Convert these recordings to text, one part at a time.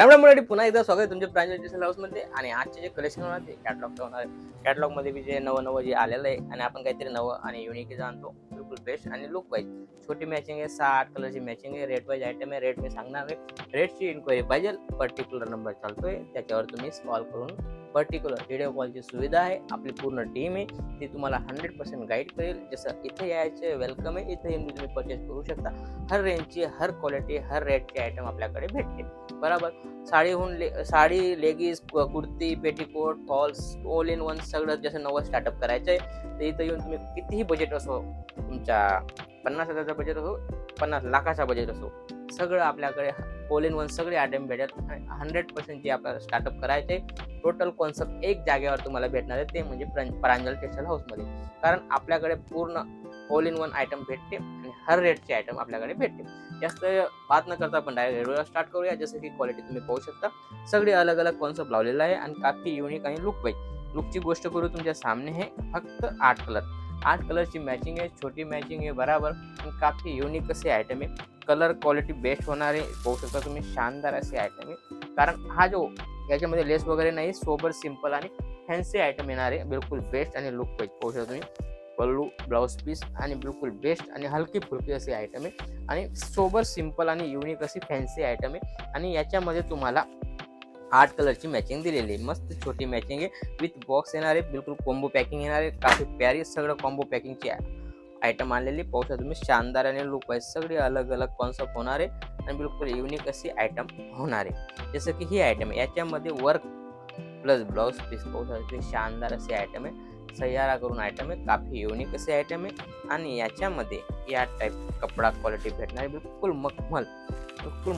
त्यामुळे पुन्हा एकदा स्वागत आहे तुमच्या प्रांजल हाऊस मध्ये. आणि आजचे जे कलेक्शन होणार ते कॅटलॉग होणार आहे. कॅटलॉग मध्ये जे नवं जे आलेलं आहे आणि आपण काहीतरी नवं आणि युनिक जाणतो. बिलकुल बेस्ट आणि लुक वाईज छोटी मॅचिंग आहे. 6-8 कलरची मॅचिंग आहे. रेट वाईज आयटम आहे. रेट मी सांगणार आहे. रेटची इन्क्वायरी पाहिजे पर्टिक्युलर नंबर चालतोय त्याच्यावर तुम्ही कॉल करून पर्टिक्युलर व्हिडिओ कॉलची सुविधा आहे. आपली पूर्ण टीम आहे ती तुम्हाला 100% गाईड करेल. जसं इथे यायचे वेलकम आहे. इथे येऊन तुम्ही परचेस करू शकता. हर रेंजची, हर क्वालिटी, हर रेटचे आयटम आपल्याकडे भेटते. बरोबर. Sari, leggings, kurti, petticoat, falls, all in one सगळं जसं नवं स्टार्टअप करायचंय तर इथं येऊन तुम्ही कितीही बजेट असो, तुमच्या 50,000चा बजेट असो, 50 लाखाचा बजेट असो, सगळं आपल्याकडे ऑल इन वन सगळे आयटम भेटत. 100% जे आपल्याला स्टार्टअप करायचे टोटल कॉन्सेप्ट एक जागेवर तुम्हाला भेटणार आहे ते म्हणजे प्रांजल टेक्सटाईल हाऊसमध्ये. कारण आपल्याकडे पूर्ण ऑल इन वन आयटम भेटते आणि हर रेटचे आयटम आपल्याकडे भेटते. जास्त बात न करता आपण डायरेक्ट व्हिडिओ स्टार्ट करूया. जसं की क्वालिटी तुम्ही पाहू शकता सगळे अलग अलग कॉन्सेप्ट लावलेला आहे आणि काफी युनिक आणि लुक वाईज. लुकची गोष्ट करू तुमच्या सामने है फक्त 8 कलरची मॅचिंग आहे. छोटी मॅचिंग आहे बराबर. काफी युनिक असे आयटम आहे. कलर क्वालिटी बेस्ट होणार आहे. पाहू शकता तुम्ही शानदार असे आयटम आहे. कारण हा जो याच्यामध्ये लेस वगैरे नाही, सोबर सिंपल आणि फॅन्सी आयटम येणार आहे. बिलकुल बेस्ट आणि लुक वाईज पाहू शकता तुम्ही. पल्लू, ब्लाउज पीस आणि बिलकुल बेस्ट आणि हलकी फुलकी असे आयटम आहे आणि सोबर सिंपल आणि युनिक अशी फॅन्सी आयटम आहे. आणि याच्यामध्ये तुम्हाला 8 कलरची मॅचिंग दिलेली आहे. मस्त छोटी मॅचिंग आहे. विथ बॉक्स येणार आहे. बिलकुल कॉम्बो पॅकिंग येणार आहे. काफी प्यारी सगळं कॉम्बो पॅकिंगची आयटम आणलेली पाहू शकता तुम्ही. शानदार आणि लुक वाईज सगळे अलग अलग कॉन्सेप्ट होणार आहे आणि बिलकुल युनिक अशी आयटम होणार आहे. जसं की ही आयटम आहे याच्यामध्ये वर्क प्लस ब्लाउज पीस पाहू शकता. शानदार असे आयटम आहे. सह्यारा करून आयटम आहे. काफी युनिक असे आयटम आहे आणि याच्यामध्ये या टाईप कपडा क्वालिटी भेटणार आहे. बिलकुल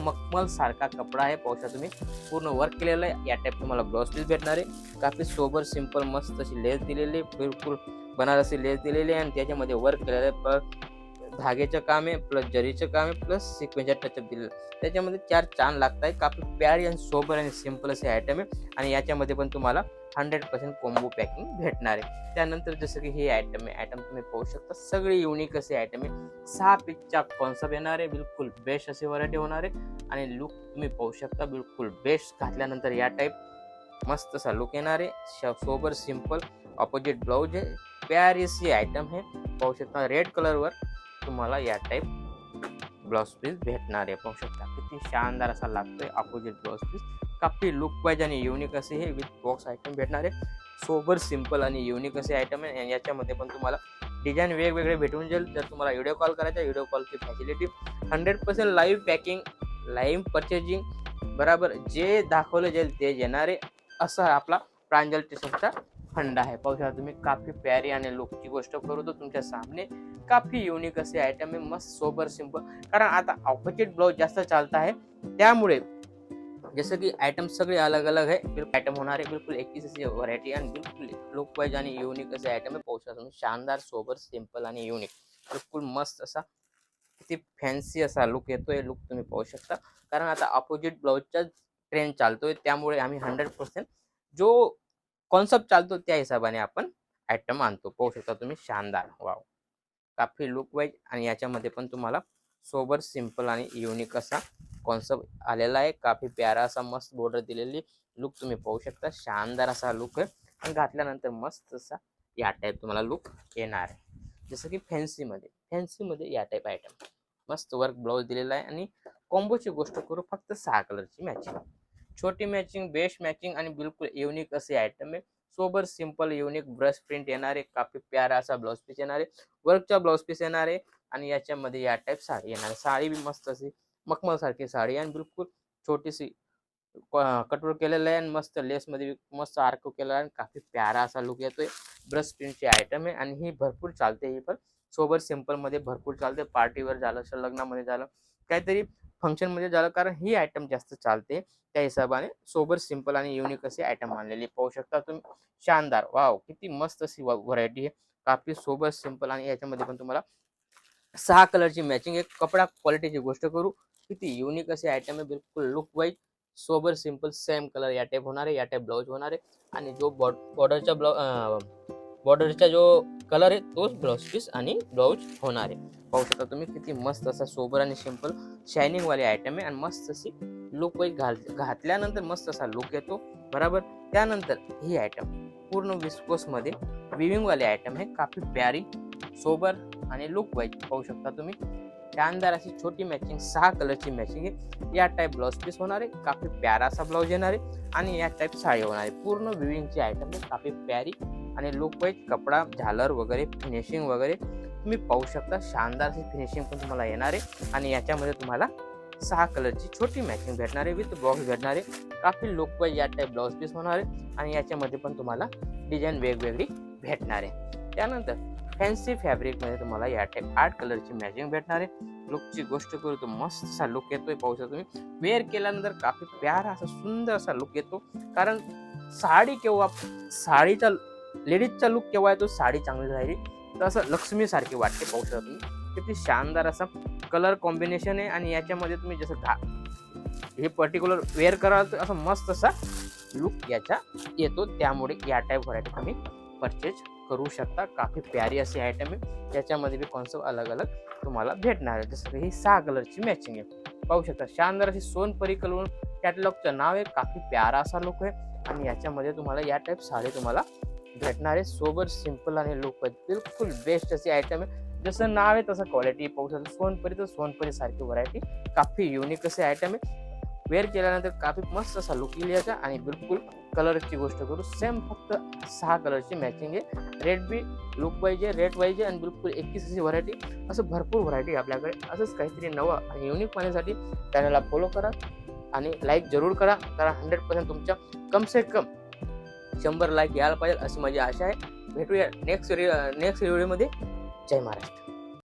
मखमल सारखा कपडा आहे. पाहू शकता तुम्ही पूर्ण वर्क केलेलं आहे. या टाईप तुम्हाला ब्लाउज पीस भेटणार आहे. काफी सोबर सिंपल मस्त अशी लेस दिलेली आहे. बिलकुल बनारसी लेस दिलेली आहे आणि त्याच्यामध्ये वर्क केलेलं आहे. प्लस धागेचं काम आहे, प्लस जरीचं काम आहे, प्लस सिक्वेन्सचा टचअप दिलेलं आहे. त्याच्यामध्ये 4 चांद लागत आहे. काफी प्यारी आणि सोबर आणि सिंपल असे आयटम आहे आणि याच्यामध्ये पण तुम्हाला 100% कॉम्बो पॅकिंग भेटणार आहे. त्यानंतर जसं की हे आयटम तुम्ही पाहू शकता सगळे युनिक असे आयटम आहे. 6 पीसचा कॉन्सेप्ट येणार आहे. बिलकुल बेस्ट असे व्हरायटी होणार आहे आणि लुक तुम्ही पाहू शकता बिलकुल बेस्ट. घातल्यानंतर या टाईप मस्त असा लुक येणार आहे. सोबर सिंपल ऑपोजिट ब्लाउज आहे. प्यारी सी आयटम आहे. पाहू शकता रेड कलरवर तुम्हाला या टाईप ब्लाउज पीस भेटणार आहे. पाहू शकता किती शानदार असा लागतोय अपोजिट ब्लाउज पीस. काफी लुक वाईज आणि युनिक असे हे विथ बॉक्स आयटम भेटणार आहे. सोबर सिंपल आणि युनिक असे आयटम आहे. याच्यामध्ये पण तुम्हाला डिझाईन वेगवेगळे भेटून जाईल. जर तुम्हाला व्हिडिओ कॉल करायचा व्हिडिओ कॉलची facility 100% live packing, live purchasing बराबर. जे दाखवलं जाईल ते येणार आहे. असा आपला प्रांजल टेक्सटाईलचा फंड आहे. पाहू शकता तुम्ही काफी प्यारी आणि लुकची गोष्ट करू तर तुमच्या सामने काफी युनिक असे आयटम आहे. मस्त सोबर सिंपल. कारण आता ऑपोजिट ब्लाउज जास्त चालत आहे त्यामुळे जसं की आयटम सगळे अलग अलग आहे. बिलकुल आयटम होणार आहे. बिलकुल 21 अशी व्हरायटी आणि बिलकुल लुक वाईज आणि युनिक असे आयटम आहे. पाहू शकता तुम्ही शानदार, सोबर, सिंपल आणि युनिक. बिलकुल मस्त असा किती फॅन्सी असा लुक येतोय. लुक तुम्ही पाहू शकता. कारण आता अपोजिट ब्लाउजचा ट्रेंड चालतोय त्यामुळे आम्ही 100% जो कॉन्सेप्ट चालतो त्या हिशोबाने आपण आयटम आणतो. पाहू शकता तुम्ही शानदार. वाव, काफी लुक वाईज आणि याच्यामध्ये पण तुम्हाला सोबर सिंपल आणि युनिक असा कॉन्सेप्ट आलेला आहे. काफी प्यारा असा मस्त बॉर्डर दिलेली लुक तुम्ही पाहू शकता. शानदार असा लुक आहे आणि घातल्यानंतर मस्त असा या टाईप तुम्हाला लुक येणार आहे. जसं की फॅन्सीमध्ये या टाईप आयटम मस्त वर्क ब्लाउज दिलेला आहे. आणि कॉम्बोची गोष्ट करू फक्त 6 कलरची मॅचिंग, छोटी मॅचिंग, बेस्ट मॅचिंग आणि बिलकुल युनिक असे आयटम आहे. Sober simple unique brush print येणार आहे. काफी प्यारा असा ब्लाउज पीस येणार आहे. वर्कचा ब्लाउज पीस येणार आहे आणि याच्यामध्ये या टाईप साडी येणार आहे. साडी बी मस्त अशी मखमल सारखी साडी आणि बिलकुल छोटीशी कटवर्क केलेलं आहे आणि मस्त लेसमध्ये मस्त आर्क केलेला आहे. काफी प्यारा असा लुक येतोय. ब्रश प्रिंटची आयटम आहे आणि ही भरपूर चालते. ही पण सोबर सिंपल मध्ये भरपूर चालते. पार्टीवर झालं, लग्नामध्ये झालं, काहीतरी फंक्शन मध्ये झालं, कारण ही आयटम जास्त चालते. त्या हिशोबाने सोबर सिंपल आणि युनिक असे आयटम आणलेले पाहू शकता तुम्ही. शानदार, वाव, किती मस्त अशी व्हरायटी आहे. काफी सोबर सिंपल आणि याच्यामध्ये पण तुम्हाला 6 कलरची मॅचिंग आहे. कपडा क्वालिटीची गोष्ट करू किती युनिक असे आयटम आहे. बिलकुल look wise sober simple same colour या टाईप होणार आहे. या टाईप ब्लाउज होणार आहे आणि जो बॉर्डरचा बॉर्डरचा जो कलर आहे तोच ब्लाउज पीस आणि ब्लाऊज होणार आहे. पाहू शकता तुम्ही किती मस्त असा सोबर आणि सिंपल शायनिंग वाली आयटम आहे आणि मस्त अशी लुक वाईज घातल्यानंतर मस्त असा लुक येतो बरोबर. त्यानंतर ही आयटम पूर्ण विस्कोस मध्ये विविंग वाली आयटम आहे, काफी प्यारी सोबर आणि लुक वाईज पाहू शकता तुम्ही. शानदार अशी छोटी मॅचिंग 6 कलरची मॅचिंग आहे. या टाईप ब्लाउज पीस होणार आहे, काफी प्यारा असा ब्लाऊज येणार आहे आणि या टाईप साडी होणार आहे. पूर्ण विविंगची आयटम आहे, काफी प्यारी आणि लुक वाईज कपडा झालर वगैरे फिनिशिंग वगैरे तुम्ही पाहू शकता. शानदार अशी फिनिशिंग पण तुम्हाला येणार आहे आणि याच्यामध्ये तुम्हाला 6 कलरची छोटी मॅचिंग भेटणार आहे विथ बॉक्स भेटणार आहे. काफी लुक वाईज या टाईप ब्लाउज पीस होणार आहे आणि याच्यामध्ये पण तुम्हाला डिझाईन वेगवेगळी भेटणार आहे. त्यानंतर फॅन्सी फॅब्रिकमध्ये तुम्हाला या टाईप 8 कलरची मॅचिंग भेटणार आहे. लुकची गोष्ट करू तर मस्त असा लुक येतोय, पाहू शकता तुम्ही. वेअर केल्यानंतर काफी प्यारा असा सुंदर असा लुक येतो. कारण साडीचा लेडीजचा लुक केव्हा येतो, साडी चांगली राहिली तर असं लक्ष्मी सारखी वाटते. पाहू शकता तुम्ही किती शानदार असा कलर कॉम्बिनेशन आहे आणि याच्यामध्ये तुम्ही जसं हे पर्टिक्युलर वेअर कराल तर असं मस्त असा लुक याचा येतो. त्यामुळे या टाईप व्हरायटी तुम्ही परचेज करू शकता. काफी प्यारी अशी आयटम आहे, याच्यामध्ये बी कॉन्सेप्ट अलग अलग तुम्हाला भेटणार आहे. जसं ही 6 कलरची मॅचिंग आहे, पाहू शकता. शानदार अशी सोनपरी कलर कॅटलॉगचं नाव आहे, काफी प्यारा असा लुक आहे आणि याच्यामध्ये तुम्हाला या टाईप साडी तुम्हाला भेटणार आहे. सोबर सिंपल आणि लुक बिलकुल बेस्ट अशी आयटम आहे. जसं नाव आहे तसं क्वालिटी पाहू शकता. सोनपरी तर सोनपरी सारखी व्हरायटी, काफी युनिक असे आयटम आहे. वेअर केल्यानंतर काफी मस्त असा लुक येईल याचा. आणि बिलकुल कलरची गोष्ट करू सेम फक्त 6 कलरची मॅचिंग आहे. रेट बी लुक वाईज आहे, रेट वाईज आहे आणि बिलकुल 21 अशी व्हरायटी. असं भरपूर व्हरायटी आपल्याकडे. असंच काहीतरी नवं आणि युनिक पाहण्यासाठी चॅनलला फॉलो करा आणि लाईक जरूर करा. कारण 100% तुमच्या कम से कम 100 लाईक यायला पाहिजे अशी माझी आशा आहे. भेटूया नेक्स्ट व्हिडिओमध्ये. जय महाराष्ट्र.